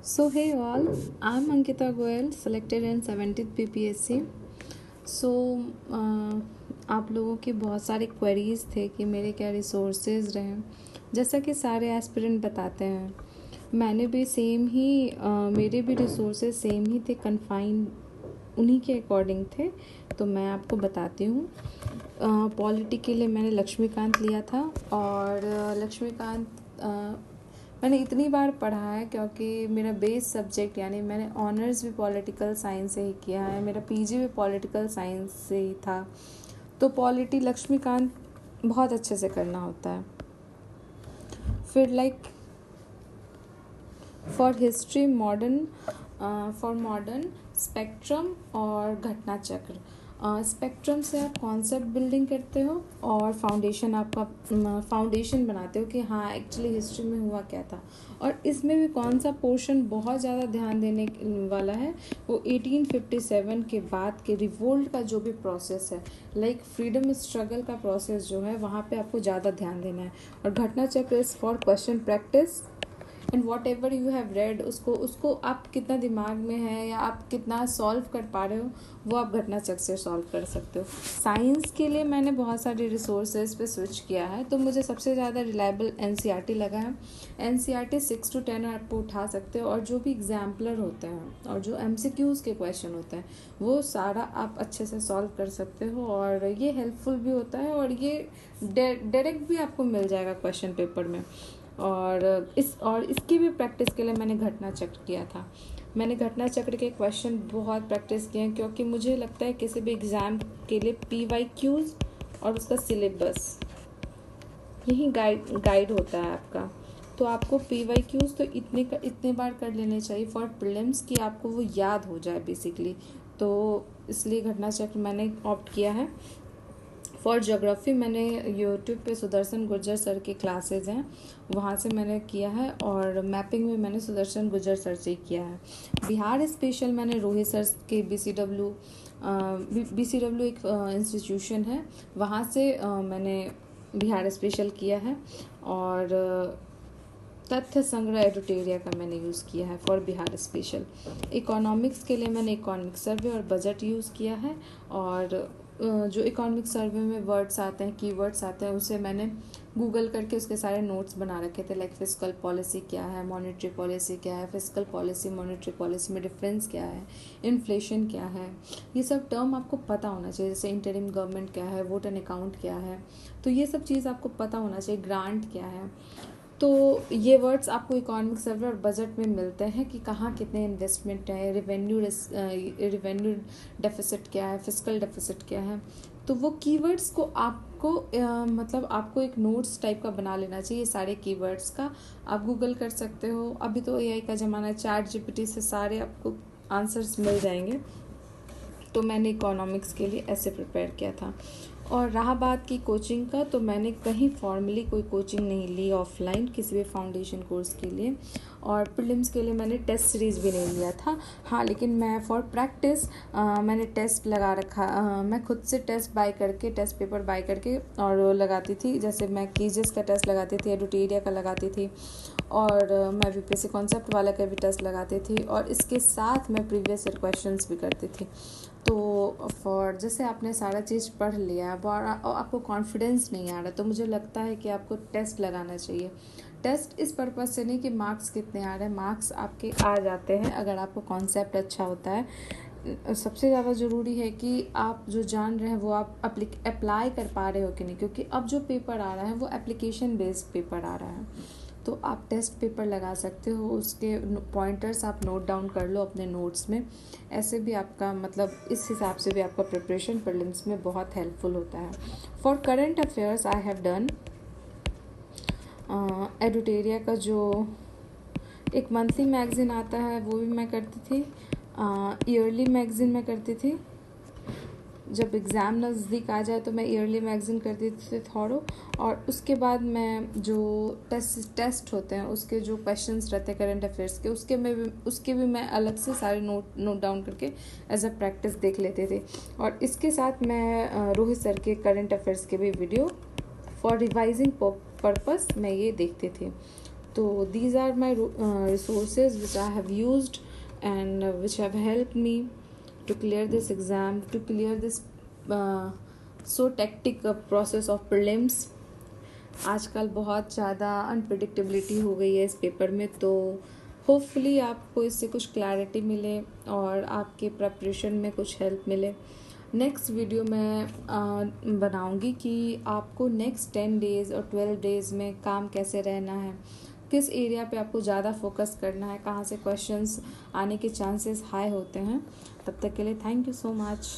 So hey all, I'm Ankita Goel, selected in 17th PPSC. सो आप लोगों के बहुत सारे क्वेरीज थे कि मेरे क्या रिसोर्सेज रहे। जैसा कि सारे एस्पिरेंट बताते हैं, मैंने भी सेम ही मेरे भी रिसोर्सेज सेम ही थे, कन्फाइन उन्हीं के अकॉर्डिंग थे। तो मैं आपको बताती हूँ। पॉलिटी के लिए मैंने लक्ष्मीकांत लिया था, और लक्ष्मीकांत मैंने इतनी बार पढ़ा है क्योंकि मेरा बेस सब्जेक्ट यानी मैंने ऑनर्स भी पॉलिटिकल साइंस से ही किया है, मेरा पीजी भी पॉलिटिकल साइंस से ही था। तो पॉलिटी लक्ष्मीकांत बहुत अच्छे से करना होता है। फिर फॉर हिस्ट्री मॉडर्न स्पेक्ट्रम और घटना चक्र। स्पेक्ट्रम से आप कॉन्सेप्ट बिल्डिंग करते हो और फाउंडेशन बनाते हो कि हाँ एक्चुअली हिस्ट्री में हुआ क्या था। और इसमें भी कौन सा पोर्शन बहुत ज़्यादा ध्यान देने वाला है, वो 1857 के बाद के रिवोल्ट का जो भी प्रोसेस है, लाइक फ्रीडम स्ट्रगल का प्रोसेस जो है, वहाँ पे आपको ज़्यादा ध्यान देना है। और घटना चक्र is for question practice and what ever you have read, उसको आप कितना दिमाग में है या आप कितना सॉल्व कर पा रहे हो, वो आप घटना चक्र से सॉल्व कर सकते हो। साइंस के लिए मैंने बहुत सारे रिसोर्सेज पे स्विच किया है, तो मुझे सबसे ज़्यादा रिलायबल एनसीईआरटी लगा है। एनसीईआरटी 6 to 10 आप उठा सकते हो, और जो भी एग्जाम्पलर होते हैं और जो एमसीक्यूज़ के क्वेश्चन होते हैं वो सारा आप अच्छे से सॉल्व कर सकते हो। और ये हेल्पफुल भी होता है, और ये डायरेक्ट भी आपको मिल जाएगा क्वेश्चन पेपर में। और इसकी भी प्रैक्टिस के लिए मैंने घटना चक्र किया था। मैंने घटना चक्र के क्वेश्चन बहुत प्रैक्टिस किए हैं, क्योंकि मुझे लगता है किसी भी एग्ज़ाम के लिए PYQs और उसका सिलेबस यही गाइड होता है आपका। तो आपको PYQs तो इतने बार कर लेने चाहिए फॉर प्रीलिम्स कि आपको वो याद हो जाए बेसिकली। तो इसलिए घटना चक्र मैंने ऑप्ट किया है। फॉर ज्योग्राफी मैंने यूट्यूब पे सुदर्शन गुर्जर सर के क्लासेज हैं, वहाँ से मैंने किया है। और मैपिंग में मैंने सुदर्शन गुर्जर सर से किया है। बिहार स्पेशल मैंने रोहित सर के BCW एक इंस्टीट्यूशन है, वहाँ से मैंने बिहार स्पेशल किया है। और तथ्य संग्रह एडुटेरिया का मैंने यूज़ किया है फॉर बिहार स्पेशल। इकोनॉमिक्स के लिए मैंने इकोनॉमिक सर्वे और बजट यूज़ किया है। और जो इकोनॉमिक सर्वे में वर्ड्स आते हैं, कीवर्ड्स आते हैं, उसे मैंने गूगल करके उसके सारे नोट्स बना रखे थे। लाइक फिस्कल पॉलिसी क्या है, मॉनेटरी पॉलिसी क्या है, फिस्कल पॉलिसी मॉनेटरी पॉलिसी में डिफरेंस क्या है, इन्फ्लेशन क्या है, ये सब टर्म आपको पता होना चाहिए। जैसे इंटरिम गवर्नमेंट क्या है, वोट एंड अकाउंट क्या है, तो ये सब चीज़ आपको पता होना चाहिए। ग्रांट क्या है, तो ये वर्ड्स आपको इकोनॉमिक सर्वे और बजट में मिलते हैं कि कहाँ कितने इन्वेस्टमेंट है, रिवेन्यू डेफिसिट क्या है, फिस्कल डेफिसिट क्या है। तो वो कीवर्ड्स को आपको मतलब आपको एक नोट्स टाइप का बना लेना चाहिए। सारे कीवर्ड्स का आप गूगल कर सकते हो। अभी तो AI का ज़माना है, ChatGPT से सारे आपको आंसर्स मिल जाएंगे। तो मैंने इकोनॉमिक्स के लिए ऐसे प्रिपेयर किया था। और रहा बात की कोचिंग का, तो मैंने कहीं फॉर्मली कोई कोचिंग नहीं ली ऑफलाइन किसी भी फाउंडेशन कोर्स के लिए। और प्रीलिम्स के लिए मैंने टेस्ट सीरीज़ भी नहीं लिया था। हाँ, लेकिन मैं फॉर प्रैक्टिस मैंने टेस्ट लगा रखा, मैं खुद से टेस्ट पेपर बाय करके और लगाती थी। जैसे मैं कीजेस का टेस्ट लगाती थी, एडुटेरिया का लगाती थी, और मैं VPSC कॉन्सेप्ट वाला का भी टेस्ट लगाती थी, और इसके साथ मैं प्रीवियस ईयर क्वेश्चंस भी करती थी। तो फॉर जैसे आपने सारा चीज़ पढ़ लिया और आपको कॉन्फिडेंस नहीं आ रहा, तो मुझे लगता है कि आपको टेस्ट लगाना चाहिए। टेस्ट इस पर्पज़ से नहीं कि मार्क्स कितने आ रहे हैं, मार्क्स आपके आ जाते हैं अगर आपको कॉन्सेप्ट अच्छा होता है। सबसे ज़्यादा ज़रूरी है कि आप जो जान रहे हैं वो आप अप्लाई कर पा रहे हो कि नहीं, क्योंकि अब जो पेपर आ रहा है वो एप्लीकेशन बेस्ड पेपर आ रहा है। तो आप टेस्ट पेपर लगा सकते हो, उसके पॉइंटर्स आप नोट डाउन कर लो अपने नोट्स में। ऐसे भी आपका मतलब इस हिसाब से भी आपका प्रिपरेशन प्रीलिम्स में बहुत हेल्पफुल होता है। For current affairs I have done एडुटेरिया का जो एक मंथली मैगज़ीन आता है वो भी मैं करती थी, ईयरली मैगज़ीन मैं करती थी। जब एग्ज़ाम नज़दीक आ जाए तो मैं ईयरली मैगज़ीन करती थी थोड़ो। और उसके बाद मैं जो टेस्ट होते हैं उसके जो क्वेश्चंस रहते हैं करंट अफेयर्स के, उसके भी मैं अलग से सारे नोट डाउन करके एज अ प्रैक्टिस देख लेते थे। और इसके साथ मैं रोहित सर के करंट अफेयर्स के भी वीडियो फॉर रिवाइजिंग पर्पस मैं ये देखती थी। तो these are my resources which I have used and which have helped me to clear this exam, to clear this so tactic process of prelims. आजकल बहुत ज़्यादा अनप्रडिक्टेबिलिटी हो गई है इस पेपर में, तो होपफुली आपको इससे कुछ क्लैरिटी मिले और आपके प्रेपरेशन में कुछ हेल्प मिले। नेक्स्ट वीडियो मैं बनाऊंगी कि आपको नेक्स्ट 10 डेज़ और 12 डेज़ में काम कैसे रहना है, किस एरिया पे आपको ज़्यादा फोकस करना है, कहाँ से क्वेश्चंस आने के चांसेस हाई होते हैं। तब तक के लिए थैंक यू सो मच।